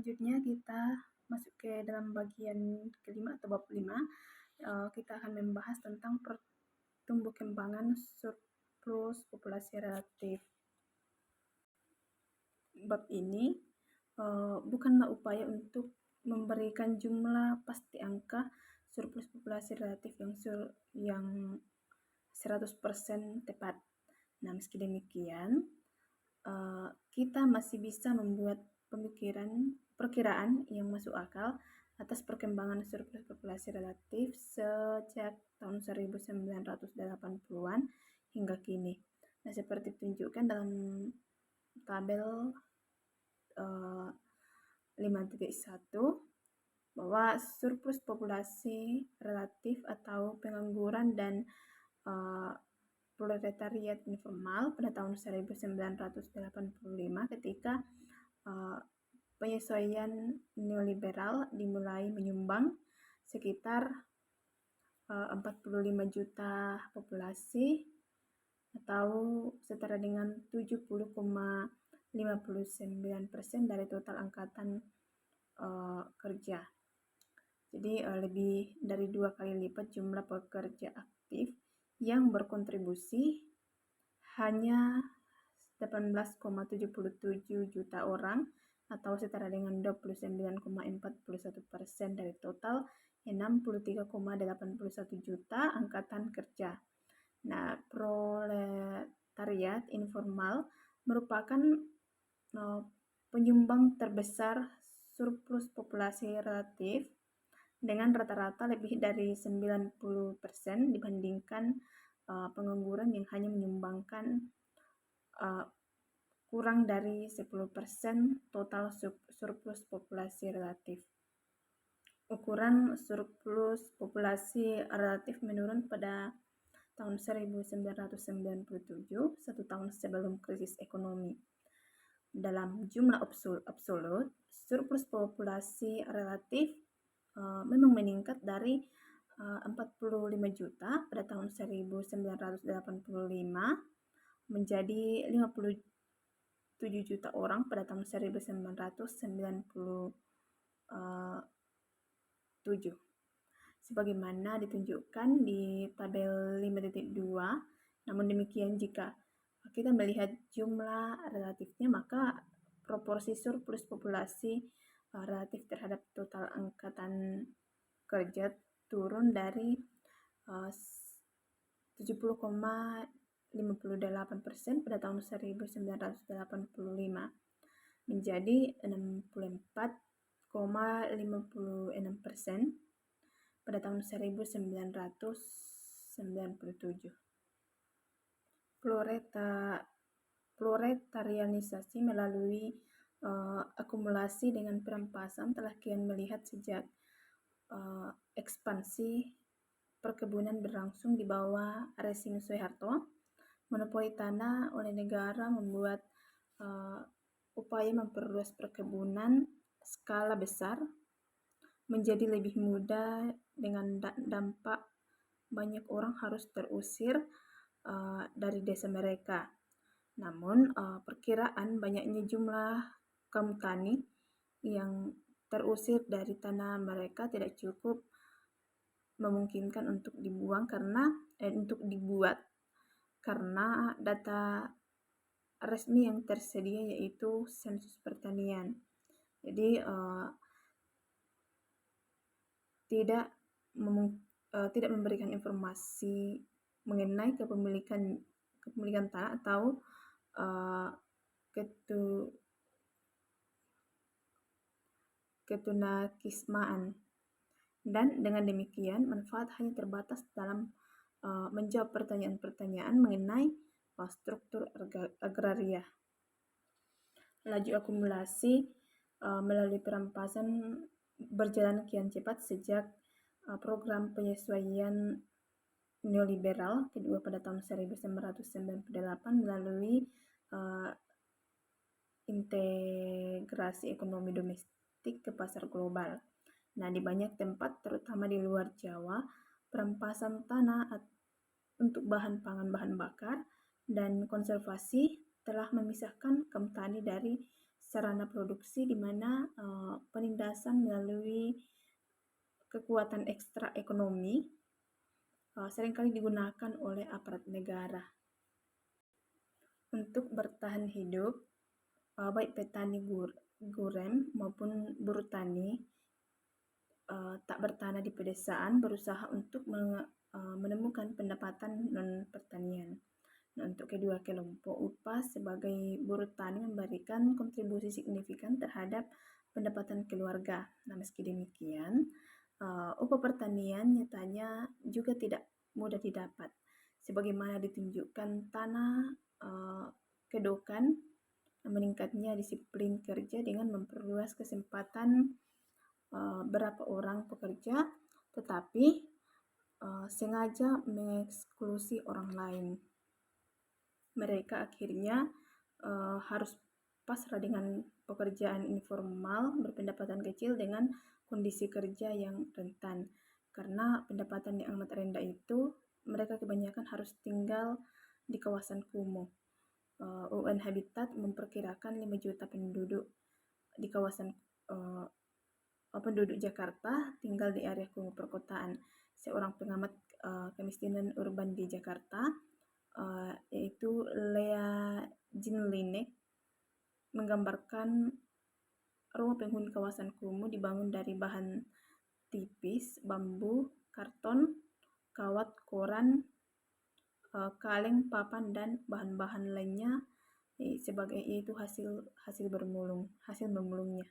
Selanjutnya kita masuk ke dalam bagian kelima atau bab 5. Kita akan membahas tentang pertumbuhan kembangan surplus populasi relatif. Bab ini bukanlah upaya untuk memberikan jumlah pasti angka surplus populasi relatif yang 100% tepat. Nah, meski demikian, kita masih bisa membuat perkiraan yang masuk akal atas perkembangan surplus populasi relatif sejak tahun 1980-an hingga kini. Nah, seperti ditunjukkan dalam tabel 5.1 bahwa surplus populasi relatif atau pengangguran dan proletariat informal pada tahun 1985 ketika penyesuaian neoliberal dimulai menyumbang sekitar 45 juta populasi atau setara dengan 70,59% dari total angkatan kerja. Jadi lebih dari 2 kali lipat jumlah pekerja aktif yang berkontribusi hanya 18,77 juta orang atau setara dengan 29,41% dari total 63,81 juta angkatan kerja. Nah, proletariat informal merupakan penyumbang terbesar surplus populasi relatif dengan rata-rata lebih dari 90% dibandingkan pengangguran yang hanya menyumbangkan kurang dari 10% total surplus populasi relatif. Ukuran surplus populasi relatif menurun pada tahun 1997, 1 tahun sebelum krisis ekonomi. Dalam jumlah absolut, surplus populasi relatif memang meningkat dari 45 juta pada tahun 1985 menjadi 57 juta orang pada tahun 1997. Sebagaimana ditunjukkan di tabel 5.2. Namun demikian, jika kita melihat jumlah relatifnya, maka proporsi surplus populasi relatif terhadap total angkatan kerja turun dari 70,58% pada tahun 1985 menjadi 64,56% pada tahun 1997. Proletarianisasi melalui akumulasi dengan perampasan telah kian melihat sejak ekspansi perkebunan berlangsung di bawah rezim Soeharto. Monopoli tanah oleh negara membuat upaya memperluas perkebunan skala besar menjadi lebih mudah dengan dampak banyak orang harus terusir dari desa mereka. Namun perkiraan banyaknya jumlah kaum tani yang terusir dari tanah mereka tidak cukup memungkinkan untuk dibuat karena data resmi yang tersedia yaitu sensus pertanian. Jadi tidak memberikan informasi mengenai kepemilikan tanah atau ketunakismaan. Dan dengan demikian, manfaat hanya terbatas dalam menjawab pertanyaan-pertanyaan mengenai struktur agraria. Laju akumulasi melalui perampasan berjalan kian cepat sejak program penyesuaian neoliberal kedua pada tahun 1998 melalui integrasi ekonomi domestik ke pasar global. Nah, di banyak tempat, terutama di luar Jawa, perampasan tanah untuk bahan pangan, bahan bakar, dan konservasi telah memisahkan kaum tani dari sarana produksi di mana penindasan melalui kekuatan ekstra ekonomi seringkali digunakan oleh aparat negara untuk bertahan hidup. Baik petani gurem maupun buruh tani tak bertanah di pedesaan berusaha untuk menemukan pendapatan non pertanian. Nah, untuk kedua kelompok, upah sebagai buruh tani memberikan kontribusi signifikan terhadap pendapatan keluarga. Nah, meski demikian, upah pertanian nyatanya juga tidak mudah didapat. Sebagaimana ditunjukkan tanah kedokan, meningkatnya disiplin kerja dengan memperluas kesempatan berapa orang pekerja, tetapi sengaja mengeksklusi orang lain. Mereka akhirnya harus pasrah dengan pekerjaan informal berpendapatan kecil dengan kondisi kerja yang rentan. Karena pendapatan yang amat rendah itu, mereka kebanyakan harus tinggal di kawasan kumuh. UN Habitat memperkirakan 5 juta penduduk di kawasan penduduk Jakarta tinggal di area kumuh perkotaan. Seorang pengamat kemiskinan urban di Jakarta, yaitu Lea Jinlinek, menggambarkan rumah penghuni kawasan kumuh dibangun dari bahan tipis, bambu, karton, kawat, koran, kaleng, papan, dan bahan-bahan lainnya, yaitu hasil memulungnya.